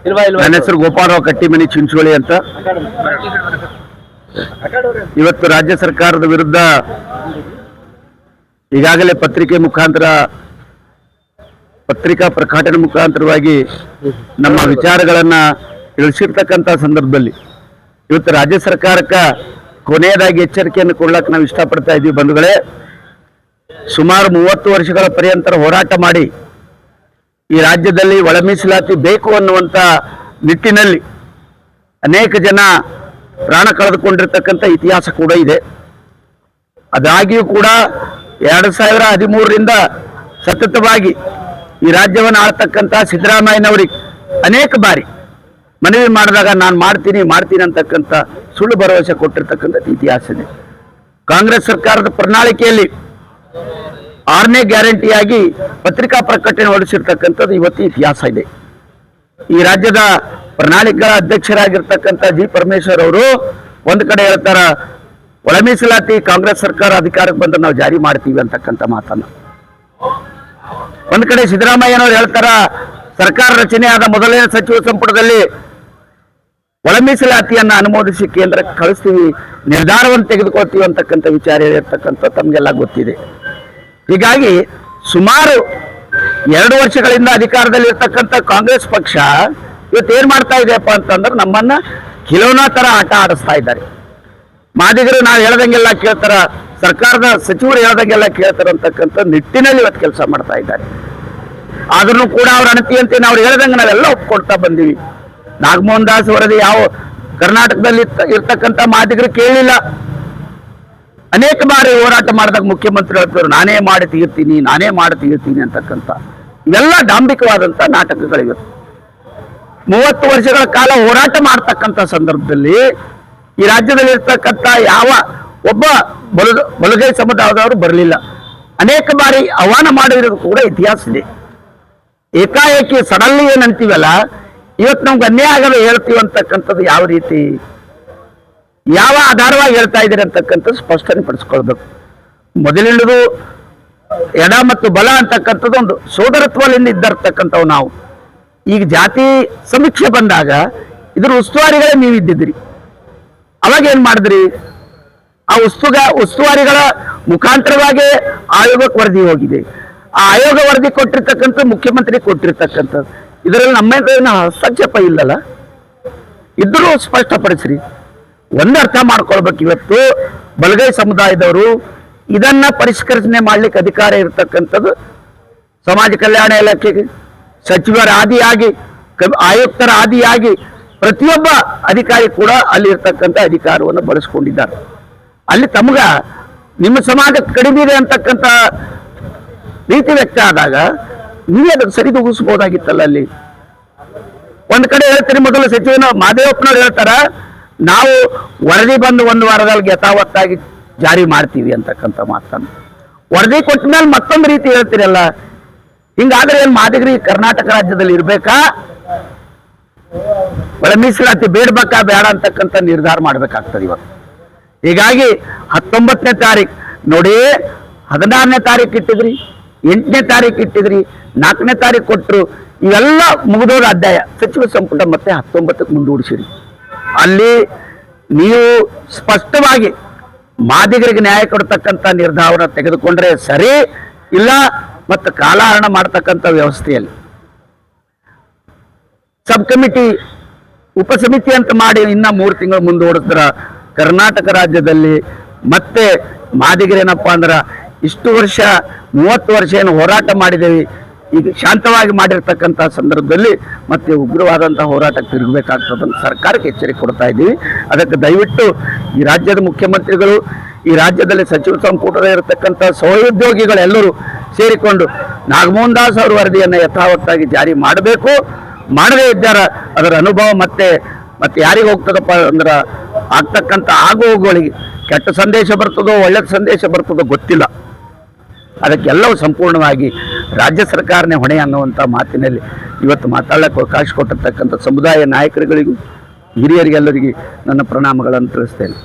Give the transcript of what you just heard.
ನನ್ನ ಹೆಸರು ಗೋಪಾಲರಾವ್ ಕಟ್ಟಿಮನಿ ಚಿಂಚೋಳಿ ಅಂತ. ಇವತ್ತು ರಾಜ್ಯ ಸರ್ಕಾರದ ವಿರುದ್ಧ ಈಗಾಗಲೇ ಪತ್ರಿಕಾ ಪ್ರಕಟಣೆ ಮುಖಾಂತರವಾಗಿ ನಮ್ಮ ವಿಚಾರಗಳನ್ನ ತಿಳಿಸಿರ್ತಕ್ಕಂಥ ಸಂದರ್ಭದಲ್ಲಿ ಇವತ್ತು ರಾಜ್ಯ ಸರ್ಕಾರಕ್ಕೆ ಕೊನೆಯದಾಗಿ ಎಚ್ಚರಿಕೆಯನ್ನು ಕೊಡ್ಲಕ್ಕೆ ನಾವು ಇಷ್ಟಪಡ್ತಾ ಇದ್ದೀವಿ. ಬಂಧುಗಳೇ, ಸುಮಾರು 30 ವರ್ಷಗಳ ಪರ್ಯಂತರ ಹೋರಾಟ ಮಾಡಿ ಈ ರಾಜ್ಯದಲ್ಲಿ ಒಳ ಮೀಸಲಾತಿ ಬೇಕು ಅನ್ನುವಂಥ ನಿಟ್ಟಿನಲ್ಲಿ ಅನೇಕ ಜನ ಪ್ರಾಣ ಕಳೆದುಕೊಂಡಿರ್ತಕ್ಕಂಥ ಇತಿಹಾಸ ಕೂಡ ಇದೆ. ಅದಾಗಿಯೂ ಕೂಡ 2013ರಿಂದ ಸತತವಾಗಿ ಈ ರಾಜ್ಯವನ್ನು ಆಳ್ತಕ್ಕಂಥ ಸಿದ್ದರಾಮಯ್ಯನವರಿಗೆ ಅನೇಕ ಬಾರಿ ಮನವಿ ಮಾಡಿದಾಗ ನಾನು ಮಾಡ್ತೀನಿ ಅಂತಕ್ಕಂಥ ಸುಳ್ಳು ಭರವಸೆ ಕೊಟ್ಟಿರ್ತಕ್ಕಂಥ ಇತಿಹಾಸ ಇದೆ. ಕಾಂಗ್ರೆಸ್ ಸರ್ಕಾರದ ಪ್ರಣಾಳಿಕೆಯಲ್ಲಿ 6ನೇ ಗ್ಯಾರಂಟಿಯಾಗಿ ಪತ್ರಿಕಾ ಪ್ರಕಟಣೆ ಹೊರಡಿಸಿರ್ತಕ್ಕಂಥದ್ದು ಇವತ್ತು ಇತಿಹಾಸ ಇದೆ. ಈ ರಾಜ್ಯದ ಪ್ರಣಾಳಿಕಾ ಅಧ್ಯಕ್ಷರಾಗಿರ್ತಕ್ಕಂಥ ಜಿ ಪರಮೇಶ್ವರ್ ಅವರು ಒಂದು ಕಡೆ ಹೇಳ್ತಾರ, ಒಳ ಮೀಸಲಾತಿ ಕಾಂಗ್ರೆಸ್ ಸರ್ಕಾರ ಅಧಿಕಾರಕ್ಕೆ ಬಂದ್ರೆ ನಾವು ಜಾರಿ ಮಾಡ್ತೀವಿ ಅಂತಕ್ಕಂಥ ಮಾತನ್ನ. ಒಂದ್ ಕಡೆ ಸಿದ್ದರಾಮಯ್ಯನವರು ಹೇಳ್ತಾರ, ಸರ್ಕಾರ ರಚನೆ ಆದ ಮೊದಲನೇ ಸಚಿವ ಸಂಪುಟದಲ್ಲಿ ಒಳ ಮೀಸಲಾತಿಯನ್ನ ಅನುಮೋದಿಸಿ ಕೇಂದ್ರಕ್ಕೆ ಕಳಿಸ್ತೀವಿ, ನಿರ್ಧಾರವನ್ನು ತೆಗೆದುಕೊಳ್ತೀವಿ ಅಂತಕ್ಕಂಥ ವಿಚಾರ ಹೇಳಿರ್ತಕ್ಕಂಥ ತಮಗೆಲ್ಲ ಗೊತ್ತಿದೆ. ಹೀಗಾಗಿ ಸುಮಾರು 2 ವರ್ಷಗಳಿಂದ ಅಧಿಕಾರದಲ್ಲಿ ಇರ್ತಕ್ಕಂಥ ಕಾಂಗ್ರೆಸ್ ಪಕ್ಷ ಇವತ್ತು ಏನ್ ಮಾಡ್ತಾ ಇದೆಯಪ್ಪ ಅಂತಂದ್ರೆ ನಮ್ಮನ್ನ ಕಿಲೋನಾ ತರ ಆಟ ಆಡಿಸ್ತಾ ಇದ್ದಾರೆ. ಮಾದಿಗರು ನಾವು ಹೇಳ್ದಂಗೆಲ್ಲ ಕೇಳ್ತಾರ, ಸರ್ಕಾರದ ಸಚಿವರು ಹೇಳ್ದಂಗೆಲ್ಲ ಕೇಳ್ತಾರ ಅಂತಕ್ಕಂಥ ನಿಟ್ಟಿನಲ್ಲಿ ಇವತ್ತು ಕೆಲಸ ಮಾಡ್ತಾ ಇದ್ದಾರೆ. ಆದ್ರೂ ಕೂಡ ಅವ್ರ ಅಣತಿಯಂತೆ ನಾವು ಹೇಳ್ದಂಗೆ ನಾವೆಲ್ಲ ಒಪ್ಕೊಳ್ತಾ ಬಂದೀವಿ. ನಾಗಮೋಹನ್ ದಾಸ್ ವರದಿ ಯಾವ ಕರ್ನಾಟಕದಲ್ಲಿ ಇರ್ತಕ್ಕಂಥ ಮಾದಿಗರು ಕೇಳಲಿಲ್ಲ. ಅನೇಕ ಬಾರಿ ಹೋರಾಟ ಮಾಡಿದಾಗ ಮುಖ್ಯಮಂತ್ರಿ ಹೇಳ್ತಾರೆ, ನಾನೇ ಮಾಡಿ ತೆಗಿರ್ತೀನಿ ಅಂತಕ್ಕಂಥ ಇವೆಲ್ಲ ಡಾಂಬಿಕವಾದಂಥ ನಾಟಕಗಳಿವೆ. 30 ವರ್ಷಗಳ ಕಾಲ ಹೋರಾಟ ಮಾಡ್ತಕ್ಕಂಥ ಸಂದರ್ಭದಲ್ಲಿ ಈ ರಾಜ್ಯದಲ್ಲಿ ಇರ್ತಕ್ಕಂಥ ಯಾವ ಒಬ್ಬ ಬಲಗೈ ಸಮುದಾಯದವರು ಬರಲಿಲ್ಲ. ಅನೇಕ ಬಾರಿ ಆಹ್ವಾನ ಮಾಡಿರೋದು ಕೂಡ ಇತಿಹಾಸ ಇದೆ. ಏಕಾಏಕಿ ಸಡನ್ಲಿ ಏನಂತೀವಲ್ಲ, ಇವತ್ತು ನಮ್ಗೆ ಅನ್ಯಾಯ ಆಗಲ್ಲ ಹೇಳ್ತೀವಿ ಅಂತಕ್ಕಂಥದ್ದು ಯಾವ ರೀತಿ, ಯಾವ ಆಧಾರವಾಗಿ ಹೇಳ್ತಾ ಇದ್ದೀರಿ ಅಂತಕ್ಕಂಥದ್ದು ಸ್ಪಷ್ಟನೆ ಪಡಿಸ್ಕೊಳ್ಬೇಕು. ಮೊದಲಿನದು ಎಡ ಮತ್ತು ಬಲ ಅಂತಕ್ಕಂಥದ್ದು ಒಂದು ಸೋದರತ್ವದಿಂದ ಇದ್ದಿರ್ತಕ್ಕಂಥವು. ನಾವು ಈಗ ಜಾತಿ ಸಮೀಕ್ಷೆ ಬಂದಾಗ ಇದ್ರ ಉಸ್ತುವಾರಿಗಳೇ ನೀವು ಇದ್ದಿದ್ರಿ. ಅವಾಗ ಏನ್ ಮಾಡಿದ್ರಿ? ಆ ಉಸ್ತುವಾರಿಗಳ ಮುಖಾಂತರವಾಗಿ ಆಯೋಗಕ್ಕೆ ವರದಿ ಹೋಗಿದೆ. ಆ ಆಯೋಗ ವರದಿ ಕೊಟ್ಟಿರ್ತಕ್ಕಂಥ ಮುಖ್ಯಮಂತ್ರಿ ಕೊಟ್ಟಿರ್ತಕ್ಕಂಥದ್ದು. ಇದರಲ್ಲಿ ನಮ್ಮ ಹಸ್ತಕ್ಷೇಪ ಇಲ್ಲಲ್ಲ, ಇದ್ರೂ ಸ್ಪಷ್ಟಪಡಿಸ್ರಿ. ಒಂದು ಅರ್ಥ ಮಾಡ್ಕೊಳ್ಬೇಕು, ಇವತ್ತು ಬಲಗೈ ಸಮುದಾಯದವರು ಇದನ್ನ ಪರಿಷ್ಕರಣೆ ಮಾಡ್ಲಿಕ್ಕೆ ಅಧಿಕಾರ ಇರತಕ್ಕಂಥದ್ದು ಸಮಾಜ ಕಲ್ಯಾಣ ಇಲಾಖೆಗೆ ಸಚಿವರ ಆದಿಯಾಗಿ ಆಯುಕ್ತರ ಆದಿಯಾಗಿ ಪ್ರತಿಯೊಬ್ಬ ಅಧಿಕಾರಿ ಕೂಡ ಅಲ್ಲಿ ಇರ್ತಕ್ಕಂಥ ಅಧಿಕಾರವನ್ನು ಬಳಸ್ಕೊಂಡಿದ್ದಾರೆ. ಅಲ್ಲಿ ತಮಗ ನಿಮ್ಮ ಸಮಾಜ ಕಡಿಮೆ ಇದೆ ಅಂತಕ್ಕಂಥ ರೀತಿ ವ್ಯಕ್ತ ಆದಾಗ ನೀವೇ ಅದಕ್ಕೆ ಸರಿದೂಗಿಸ್ಬೋದಾಗಿತ್ತಲ್ಲ. ಅಲ್ಲಿ ಒಂದ್ ಕಡೆ ಹೇಳ್ತೀರಿ, ಮೊದಲು ಸಚಿವನ ಮಾದೇವಪ್ಪನವ್ರು ಹೇಳ್ತಾರ, ನಾವು ವರದಿ ಬಂದು 1 ವಾರದಲ್ಲಿ ಯಥಾವತ್ತಾಗಿ ಜಾರಿ ಮಾಡ್ತೀವಿ ಅಂತಕ್ಕಂಥ ಮಾತನ್ನು. ವರದಿ ಕೊಟ್ಟ ಮೇಲೆ ಮತ್ತೊಂದು ರೀತಿ ಹೇಳ್ತೀರಲ್ಲ. ಹಿಂಗಾದ್ರೆ ಏನ್ ಮಾದಿಗರಿ ಕರ್ನಾಟಕ ರಾಜ್ಯದಲ್ಲಿ ಇರ್ಬೇಕಾ, ಒಳ ಮೀಸಲಾತಿ ಬೇಡ ಅಂತಕ್ಕಂಥ ನಿರ್ಧಾರ ಮಾಡ್ಬೇಕಾಗ್ತದೆ ಇವತ್ತು. ಹೀಗಾಗಿ 19ನೇ ತಾರೀಕು ನೋಡಿ, 16ನೇ ತಾರೀಕು ಇಟ್ಟಿದ್ರಿ, 8ನೇ ತಾರೀಕು ಇಟ್ಟಿದ್ರಿ, 4ನೇ ತಾರೀಕು ಕೊಟ್ಟರು. ಇವೆಲ್ಲ ಮುಗಿದೋದ ಅಧ್ಯಾಯ. ಸಚಿವ ಸಂಪುಟ ಮತ್ತೆ 19ಕ್ಕೆ ಮುಂದೂಡಿಸಿರಿ. ಅಲ್ಲಿ ನೀವು ಸ್ಪಷ್ಟವಾಗಿ ಮಾದಿಗರಿಗೆ ನ್ಯಾಯ ಕೊಡ್ತಕ್ಕಂಥ ನಿರ್ಧಾರ ತೆಗೆದುಕೊಂಡ್ರೆ ಸರಿ, ಇಲ್ಲ ಮತ್ತು ಕಾಲಹರಣ ಮಾಡ್ತಕ್ಕಂಥ ವ್ಯವಸ್ಥೆಯಲ್ಲಿ ಸಬ್ ಕಮಿಟಿ ಉಪಸಮಿತಿ ಅಂತ ಮಾಡಿ ಇನ್ನ 3 ತಿಂಗಳು ಮುಂದೂಡಿದ್ರ ಕರ್ನಾಟಕ ರಾಜ್ಯದಲ್ಲಿ ಮತ್ತೆ ಮಾದಿಗರೇನಪ್ಪ ಅಂದ್ರೆ ಇಷ್ಟು ವರ್ಷ 30 ವರ್ಷ ಏನು ಹೋರಾಟ ಮಾಡಿದ್ದೇವೆ, ಈಗ ಶಾಂತವಾಗಿ ಮಾಡಿರ್ತಕ್ಕಂಥ ಸಂದರ್ಭದಲ್ಲಿ ಮತ್ತೆ ಉಗ್ರವಾದಂತಹ ಹೋರಾಟಕ್ಕೆ ತಿರುಗಬೇಕಾಗ್ತದಂತ ಸರ್ಕಾರಕ್ಕೆ ಎಚ್ಚರಿಕೆ ಕೊಡ್ತಾ ಇದ್ದೀವಿ. ಅದಕ್ಕೆ ದಯವಿಟ್ಟು ಈ ರಾಜ್ಯದ ಮುಖ್ಯಮಂತ್ರಿಗಳು, ಈ ರಾಜ್ಯದಲ್ಲಿ ಸಚಿವ ಸಂಪುಟದ ಇರತಕ್ಕಂಥ ಸಹೋದ್ಯೋಗಿಗಳೆಲ್ಲರೂ ಸೇರಿಕೊಂಡು ನಾಗಮೋಹನ್ ದಾಸ್ ಅವರ ವರದಿಯನ್ನು ಯಥಾವತ್ತಾಗಿ ಜಾರಿ ಮಾಡಬೇಕು. ಮಾಡದೇ ಇದ್ದಾರೆ ಅದರ ಅನುಭವ ಮತ್ತೆ ಯಾರಿಗೆ ಹೋಗ್ತದಪ್ಪ ಅಂದ್ರೆ ಆಗ್ತಕ್ಕಂಥ ಆಗುವಗಳಿಗೆ ಕೆಟ್ಟ ಸಂದೇಶ ಬರ್ತದೋ ಒಳ್ಳೆ ಸಂದೇಶ ಬರ್ತದೋ ಗೊತ್ತಿಲ್ಲ. ಅದಕ್ಕೆಲ್ಲವೂ ಸಂಪೂರ್ಣವಾಗಿ ರಾಜ್ಯ ಸರ್ಕಾರನೇ ಹೊಣೆ ಅನ್ನುವಂಥ ಮಾತಿನಲ್ಲಿ ಇವತ್ತು ಮಾತಾಡಲಿಕ್ಕೆ ಅವಕಾಶ ಕೊಟ್ಟಿರ್ತಕ್ಕಂಥ ಸಮುದಾಯ ನಾಯಕರುಗಳಿಗೂ ಹಿರಿಯರಿಗೆಲ್ಲರಿಗೂ ನನ್ನ ಪ್ರಣಾಮಗಳನ್ನು ತಿಳಿಸ್ತೇನೆ.